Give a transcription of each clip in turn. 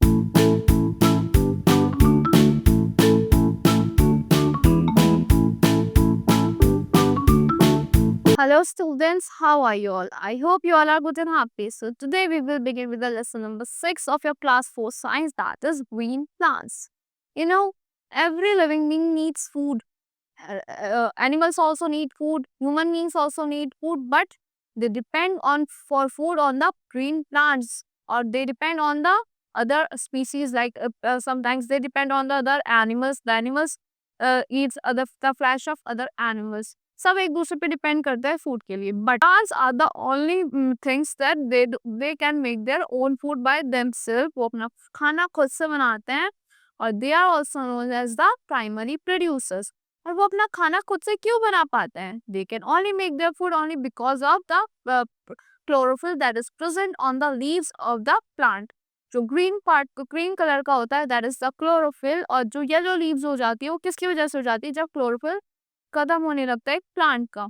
Hello students, how are you all? I hope you all are good and happy. So today we will begin with the lesson number 6 of your class 4 science, that is green plants. You know, every living being needs food. Animals also need food, human beings also need food, but they depend on for food on the green plants, or they depend on the other species, like sometimes they depend on the other animals. The animals eats the flesh of other animals. सब एक दूसरे पे depend करता है food के लिए, but plants are the only things that they can make their own food by themselves. वो अपना खाना खुद से बनाते हैं, और they are also known as the primary producers. और वो अपना खाना खुद से क्यों बना पाते हैं? They can only make their food only because of the chlorophyll that is present on the leaves of the plant. जो ग्रीन पार्ट ग्रीन कलर का होता है दैट इज द क्लोरोफिल, और जो येलो लीव्स हो जाती है वो किसकी वजह से हो जाती है? जब क्लोरोफिल खत्म होने लगता है एक प्लांट का.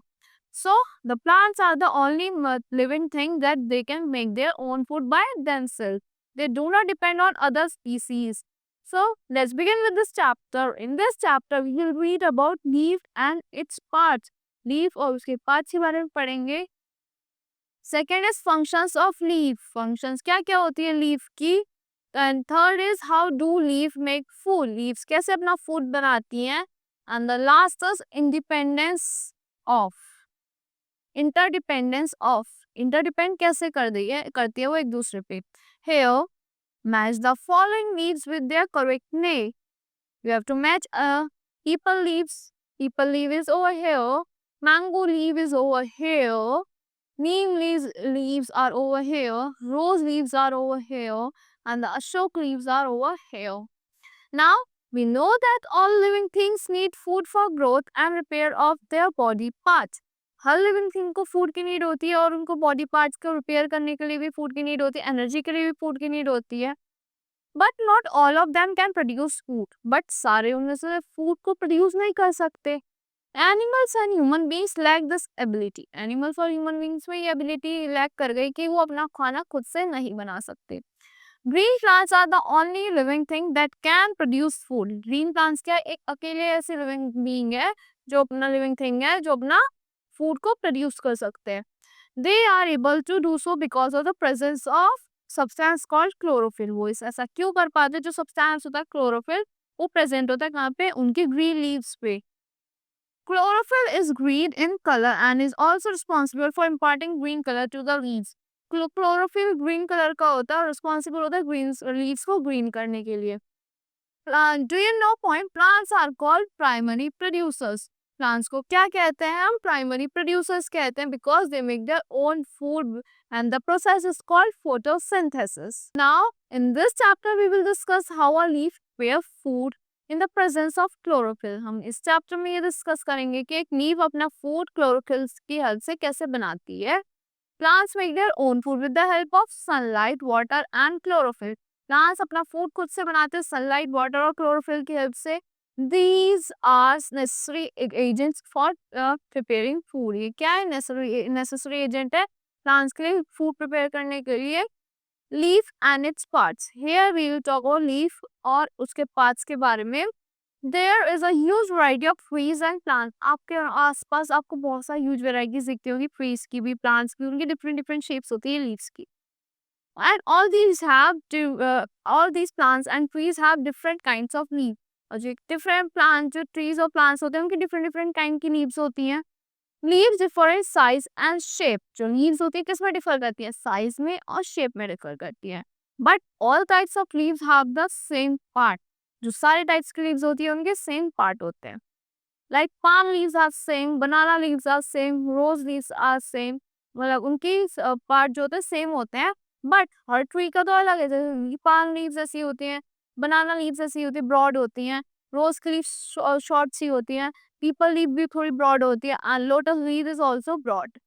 So the plants are the only living thing that they can make their own food by themselves. They do not depend on other species. So let's begin with this chapter. In this chapter, we will read about leaf and its parts. Leaf और उसके parts के बारे में पढ़ेंगे. Second is functions of leaf. Functions क्या क्या होती है leaf की. And third is how do leaf make food. Leaves कैसे अपना food बनाती हैं. And the last is independence of. Interdependence of. Interdepend कैसे करती है वो एक दूसरे पे. Here, match the following leaves with their correct name. You have to match people leaves. People leaf is over here. Mango leaf is over here. Neem leaves are over here. Rose leaves are over here. And the Ashok leaves are over here. Now, we know that all living things need food for growth and repair of their body parts. Her living thing को food की need होती है, और उनको body parts को repair करने के लिए भी फूड की नीड होती है, एनर्जी के लिए भी फूड की नीड होती है. But not all of them can produce food. But सारे उनमें से फूड को प्रोड्यूस नहीं कर सकते. Animals and human beings lack this ability. Animals और ह्यूमन बींग्स में ये एबिलिटी लैक कर गई कि वो अपना खाना खुद से नहीं बना सकते. Green plants are the only living thing that can produce food. Green plants क्या एक अकेले ऐसे लिविंग बीइंग है जो अपना लिविंग थिंग है जो अपना फूड को प्रोड्यूस कर सकते हैं. They are able to do so because of the presence of substance called chlorophyll. वो ऐसा क्यों कर पाते? जो सब्सटेंस होता है क्लोरोफिल, वो प्रेजेंट होता है कहाँ पे? उनकी ग्रीन लीव्स पे. Chlorophyll is green in color and is also responsible for imparting green color to the leaves. Chlorophyll green colour का होता है और रिस्पॉन्सिबल होता है ग्रीन लीव्स को ग्रीन करने के लिए. Do you know point? Plants are called primary producers. Plants को क्या कहते हैं हम? प्राइमरी प्रोड्यूसर्स कहते हैं because they make their own food and the process is called photosynthesis. Now in this chapter we will discuss how a leaf prepare food in the presence of chlorophyll. हम इस chapter में ये discuss करेंगे कि एक leaf अपना food chlorophyll की help से कैसे बनाती है. Plants make their own food with the help of sunlight, water and chlorophyll. Plants अपना फूड खुद से बनाते हैं सनलाइट, वाटर और क्लोरोफिल की हेल्प से. These are necessary agents for preparing food. ये क्या है? necessary agent है plants के लिए food prepare करने के लिए. Leaf and its parts. Here we will talk about leaf और उसके parts के बारे में. There is a huge variety of trees and plants. आपके आसपास आपको बहुत सारी huge varieties दिखती होंगी, trees की भी, plants की, उनकी different shapes होती है leaves की. And all these plants and trees have different kinds of leaves. और जो different plants, जो trees और plants होते हैं, उनकी different kind की leaves होती हैं. Leaves differ in size and shape. जो leaves होती है किस में differ करती है? Size में और shape में differ करती है. But all types of leaves have the same part. जो सारे टाइप्स की लीव्स होती है उनके सेम पार्ट होते हैं. Like palm leaves are same, banana leaves are same, rose leaves are same. मतलब उनकी पार्ट जो होते हैं सेम होते हैं, बट हर ट्री का तो अलग है. जैसे पाम लीव्स ऐसी होती हैं, बनाना लीव्स ऐसी होती है, ब्रॉड होती हैं. रोज की लीव्स शॉर्ट सी होती हैं. पीपल लीव भी थोड़ी ब्रॉड होती है, and lotus leaf is also broad.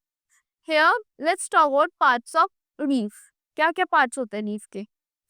Here let's talk about parts of leaf. क्या क्या पार्ट्स होते हैं लीफ के?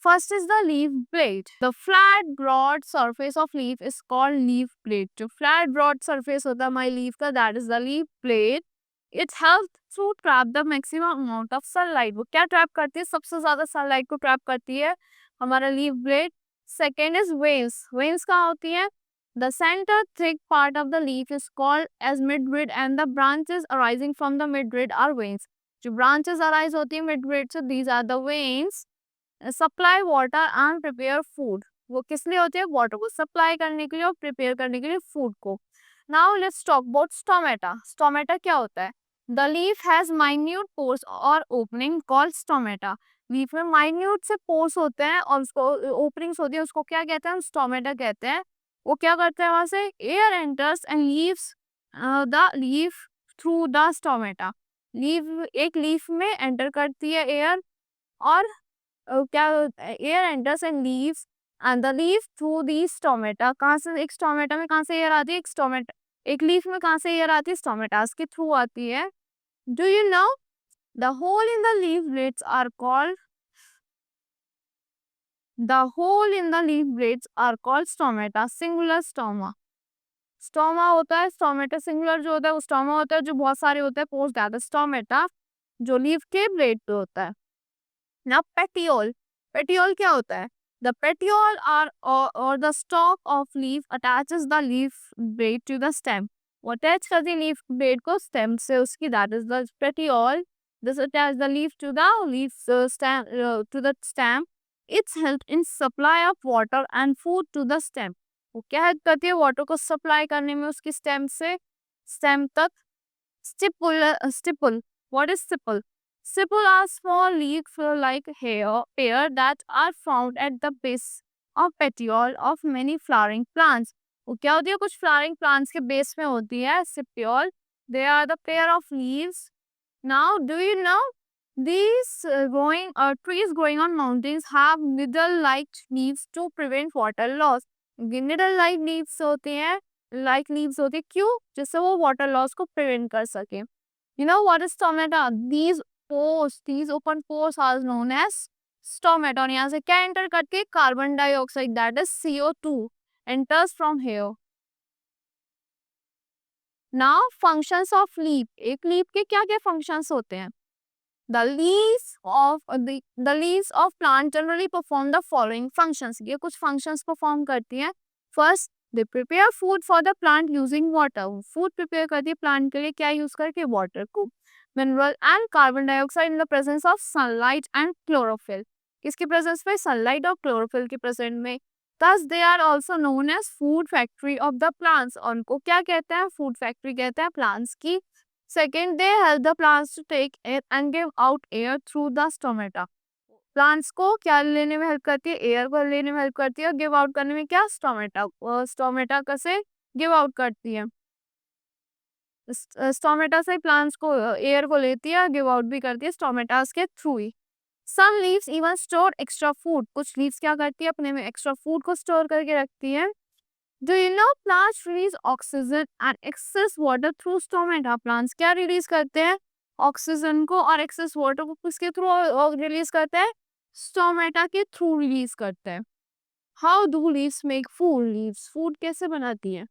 First is the leaf blade. The flat, broad surface of leaf is called leaf blade. जो flat, broad surface होता है हमारी leaf का, that is the leaf blade. It helps to trap the maximum amount of sunlight. वो क्या trap करती है? सबसे ज़्यादा sunlight को trap करती है. हमारा leaf blade. Second is veins. Veins कहाँ होती है? The centre thick part of the leaf is called as midrib and the branches arising from the midrib are veins. जो ब्रांचेस अराइज होती है मिडरिड से, these are the veins. Supply water and prepare food. वो किस लिए होती है? Water को सप्लाई करने के लिए और प्रिपेयर करने के लिए फूड को। Now let's talk about stomata. Stomata क्या होता है? The leaf has minute pores और ओपनिंग कॉल्ड स्टोमेटा। लीफ में माइन्यूट से पोर्स होते हैं और उसको ओपनिंग्स होती है, उसको क्या कहते हैं? स्टोमेटा कहते हैं। वो क्या करते हैं? वहां से air enters and leaves the leaf through the stomata. Leaf, एक लीफ में एंटर करती है एयर, और क्या air enters and leaves and the leaf through the stomata. कहाँ से? एक स्टोमेटा में कहाँ से एयर आती है? एक स्टोमेटा, एक लीफ में कहाँ से एयर आती है? स्टोमेटास के थ्रू आती है। Do you know the hole in the leaf blades are called stomata singular stoma. Stoma होता है, स्टोमेटा सिंगुलर जो होता है वो स्टोमा होता है, जो बहुत सारे होते हैं पोस्ट दैट स्टोमेटा, जो लीफ के ब्लेड पे होता है ना। पेटियोल। पेटियोल क्या होता है? The petiole or the stalk of leaf attaches the leaf blade to the stem. वो attach करती है leaf blade को stem से उसकी, that is the petiole. This attach the leaf to the stem. It's help in supply of water and food to the stem. वो क्या help करती है? वाटर को सप्लाई करने में उसकी स्टेम से स्टेम तक। Stipple. What is stipple? Stipple are small leaf-like hair that are found at the base of petiole of many flowering plants. वो क्या होती है? कुछ flowering plants के base में होती है stipules. They are the pair of leaves. Now, do you know these trees growing on mountains have needle-like leaves to prevent water loss. Needle-like leaves होती हैं, like leaves होती है, क्यों? जिससे वो water loss को prevent कर सके। You know what is stomata? These open pores are known as stomata. और यहाँ से क्या enter करके? Carbon dioxide, that is CO2 enters from here. Now functions of leaf. एक leaf के क्या क्या functions होते हैं? The leaves of plant generally perform the following functions. ये कुछ functions perform करती हैं. First, they prepare food for the plant using water. Food prepare करती है plant के लिए क्या use करके? Water को. Mineral and carbon dioxide in the presence of sunlight and chlorophyll. किसकी presence में? Sunlight और chlorophyll की presence में. Thus they are also known as food factory of the plants. और उनको क्या कहते हैं? Food factory कहते हैं plants की. Second, they help the plants to take air and give out air through the stomata. Plants को क्या लेने में हेल्प करती है? एयर को लेने में हेल्प करती है, और गिव आउट करने में क्या? स्टोमेटा। स्टोमेटा कैसे गिव आउट करती है? स्टोमेटा से प्लांट्स को एयर को लेती है, गिव आउट भी करती है स्टोमेटास के थ्रू ही। Some leaves even store extra food. कुछ लीव्स क्या करती है? अपने में एक्स्ट्रा फूड को स्टोर करके रखती है। Do you know plants release oxygen and excess water through stomata? Plants क्या रिलीज करते हैं? ऑक्सीजन को और एक्सेस वाटर को किसके थ्रू रिलीज करते हैं? स्टोमेटा के थ्रू रिलीज करते हैं। How do leaves make food? Leaves food कैसे बनाती हैं?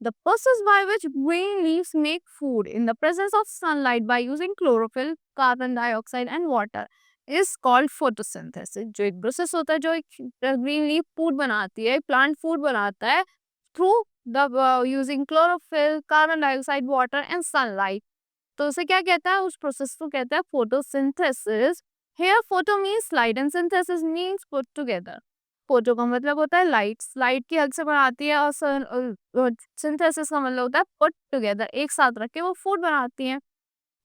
The process by which green leaves make food in the presence of sunlight by using chlorophyll, carbon dioxide and water is called photosynthesis. जो एक process होता है जो एक green leaf food बनाती है, प्लांट फूड बनाता है through the using chlorophyll, carbon dioxide, water and sunlight. तो उसे क्या कहता है? उस प्रोसेस को कहता है photosynthesis. Here photo means light and synthesis means put together. Photo का मतलब होता है लाइट, लाइट की हेल्प से बनाती है, और सिंथेसिस का मतलब होता है पुट टुगेदर, एक साथ रख के वो फूड बनाती है।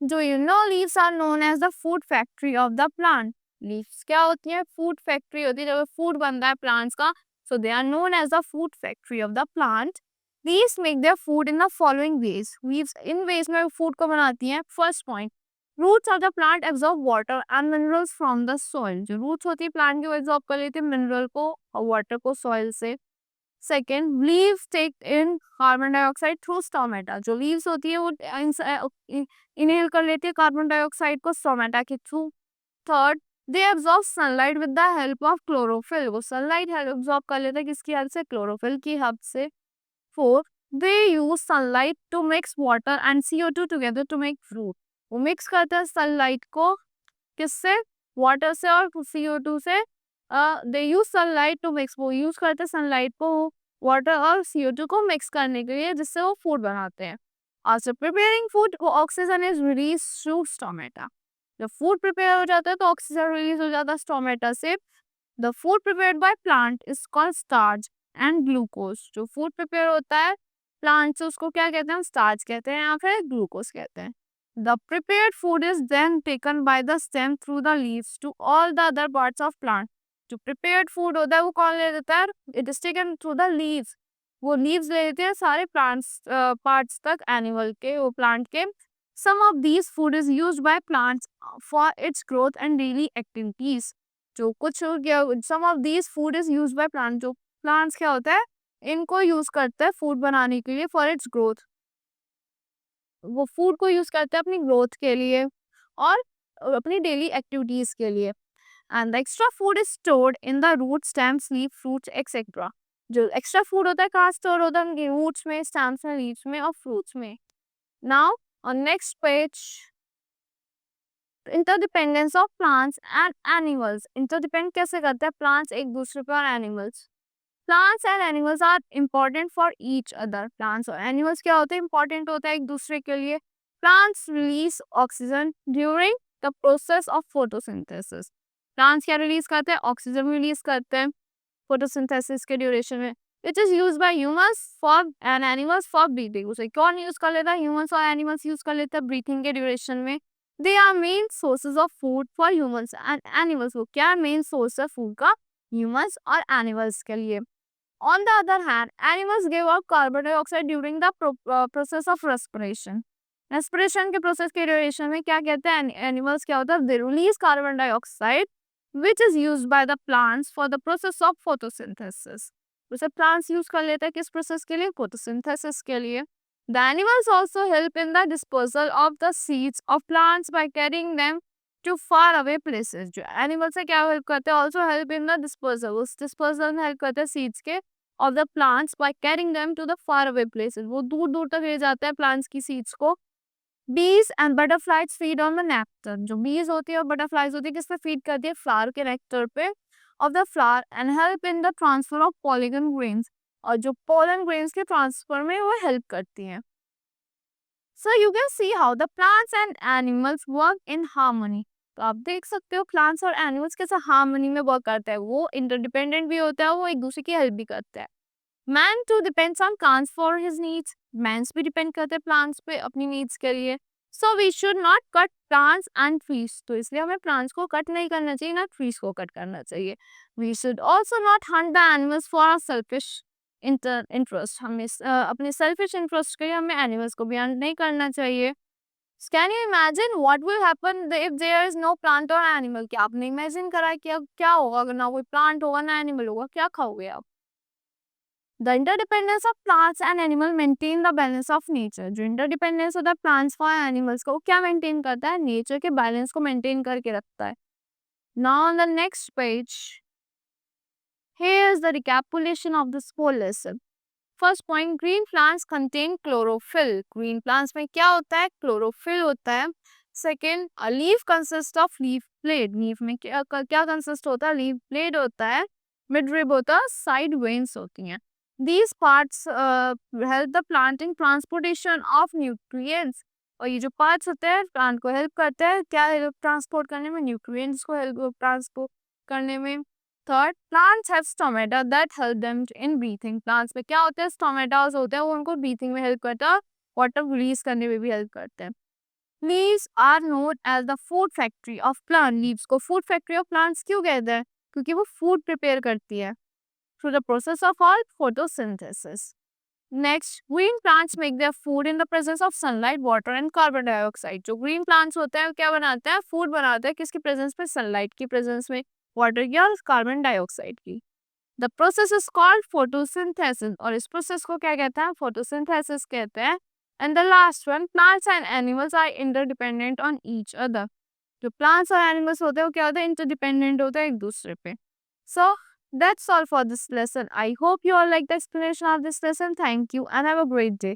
जो you know leaves are known as the food factory of the plant. Leaves क्या होती है? फूड फैक्ट्री होती है, जब फूड बनता है प्लांट्स का, so they are known as the food factory of the plant. These make their food in the following ways. Leaves इन ways में फूड को बनाती हैं। First point, roots of the plant absorb water and minerals from the soil. जो roots होती है plant की वो एब्जॉर्ब कर लेती है मिनरल को और वाटर को सॉइल से। सेकेंड, लीव्स टेक इन कार्बन डाइऑक्साइड थ्रू स्टोमेटा। जो लीव्स होती है वो इनहेल कर लेती है कार्बन डाइऑक्साइड को स्टोमेटा के through. Third, they absorb sunlight with the help of chlorophyll. वो सनलाइट एब्जॉर्ब कर लेते हैं किसकी हेल्प से? क्लोरोफिल की हेल्प से। Fourth, they use sunlight to mix water and CO2 together to make fruit. वो मिक्स करते हैं सनलाइट को किससे? वाटर से और CO2 से, दे यूज सनलाइट टू मिक्स, वो यूज करते हैं सनलाइट को वाटर और CO2 को मिक्स करने के लिए, जिससे वो फूड बनाते हैं. After preparing food, oxygen is release through stomata. जब फूड प्रिपेयर हो जाता है तो ऑक्सीजन रिलीज हो जाता है स्टोमेटा से. The food prepared by plant is called starch and glucose. जो फूड प्रिपेयर होता है प्लांट से उसको क्या कहते हैं, स्टार्च कहते हैं या फिर ग्लूकोज कहते हैं. The prepared food is then taken by the stem through the leaves to all the other parts of plant. जो प्रिपेयर्ड फूड होता है वो कौन ले लेता है, it is taken through the leaves. वो लीव्स ले लेते हैं सारे प्लांट्स पार्ट्स तक एनिमल के, वो प्लांट के. Some of these food is used by plants for its growth and daily activities. जो कुछ some of these food is used by plant, जो प्लांट्स क्या होता है इनको यूज करते हैं फूड बनाने के लिए फॉर इट्स ग्रोथ. वो फूड को यूज करते हैं अपनी ग्रोथ के लिए और अपनी डेली एक्टिविटीज के लिए. And the extra food is stored in the root stems leaf fruits etcetera. जो एक्स्ट्रा फूड होता है कहाँ स्टोर होता है, उनके रूट्स में, स्टेम्स में, लीव्स में और फ्रूट्स में. Now on next page, interdependence of plants and animals. Interdepend कैसे करते हैं प्लांट्स एक दूसरे पर और animals. Plants and animals are important for each other. Plants और एनिमल्स क्या होते हैं, इंपॉर्टेंट होता है एक दूसरे के लिए. Plants release oxygen during the process of photosynthesis. Plants क्या रिलीज करते हैं, ऑक्सीजन रिलीज करते हैं फोटोसिंथेसिस के ड्यूरेशन में. It is use by humans for and animals for breathing. उसे कौन यूज कर लेता है, ह्यूमंस और एनिमल्स यूज कर लेते हैं ब्रीथिंग के ड्यूरेशन में. They are main sources of food for humans and animals. वो क्या मेन सोर्स है फूड का ह्यूमंस और एनिमल्स के लिए. On the other hand, animals give out carbon dioxide during the process of respiration. Respiration के process के duration में क्या कहते हैं animals क्या होता है, they release carbon dioxide which is used by the plants for the process of photosynthesis. उसे plants use कर लेते हैं किस process के लिए, photosynthesis के लिए. The animals also help in the dispersal of the seeds of plants by carrying them to far away places. जो एनिमल से क्या हेल्प करते हैं, also help in the dispersal. उस डिस्पर्सल में हेल्प करते हैं सीड्स के of the plants by carrying them to the far away places. वो दूर दूर तक ले जाते हैं प्लांट्स की सीड्स को. बीज and butterflies feed on the nectar. जो बीज होती है और बटरफ्लाइज होती है किस पे फीड करती है, फ्लावर के नेक्टर पे of the flower and help in the transfer of pollen grains. और जो पोलन ग्रेन्स के ट्रांसफर में वो हेल्प करती हैं. So you can see how the plants and animals work in harmony. तो आप देख सकते हो प्लांट्स और एनिमल्स कैसे हार्मनी में वर्क करते हैं. वो इंटरडिपेंडेंट भी होता है, वो एक दूसरे की हेल्प भी करते हैं. Man too depends on plants for his needs. Mans भी डिपेंड करते हैं प्लांट्स पे अपनी नीड्स के लिए. So we should not cut plants and trees. तो इसलिए हमें प्लांट्स को कट नहीं करना चाहिए ना ट्रीज को कट करना चाहिए. We should also not hunt the animals for selfish interest. हमें अपने सेल्फिश इंटरेस्ट के लिए हमें एनिमल्स को भी हंट नहीं करना चाहिए. Can you imagine what will happen if there is no plant or animal? क्या आपने इमेजिन करा कि अब क्या होगा अगर ना कोई प्लांट होगा ना एनिमल होगा, क्या खाओगे आप. The interdependence of plants and animals maintain the balance of nature. जो interdependence होता है plants और animals को, वो क्या maintain करता है, nature के balance को maintain करके रखता है. Now on the next page, here is the recapitulation of this whole lesson. First point, green plants contain chlorophyll. Green plants में क्या होता है, chlorophyll होता है. Second, a leaf consists of leaf blade. Leaf में क्या consist होता है, leaf blade होता है. Midrib होता है, side veins होती हैं. These parts help the plant in transportation of nutrients. और ये जो parts होते हैं plant को help करते हैं क्या transport करने में, nutrients को help transport करने में. Third, plants have stomata that help them in breathing. Plants में क्या होते हैं, stomatas होते हैं, वो उनको breathing में help करता है, water release करने में भी help करते हैं. Leaves are known as the food factory of plant. Leaves को food factory of plants क्यों कहते हैं, क्योंकि वो food prepare करती है through the process of all photosynthesis. Next, green plants make their food in the presence of sunlight, water and carbon dioxide. जो green plants होते हैं क्या बनाते हैं, food बनाते हैं किसकी presence में, sunlight की presence में, वाटर की और कार्बन डाइऑक्साइड की. The process is called photosynthesis. और इस प्रोसेस को क्या कहते हैं, फोटोसिंथेसिस कहते हैं. And the last one, plants and animals are interdependent on each other. जो प्लांट्स और एनिमल्स होते हैं वो क्या होते हैं, इंटरडिपेंडेंट होते हैं एक दूसरे पे. So that's all for this lesson. I hope you all like the explanation of this lesson. Thank you and have a great day.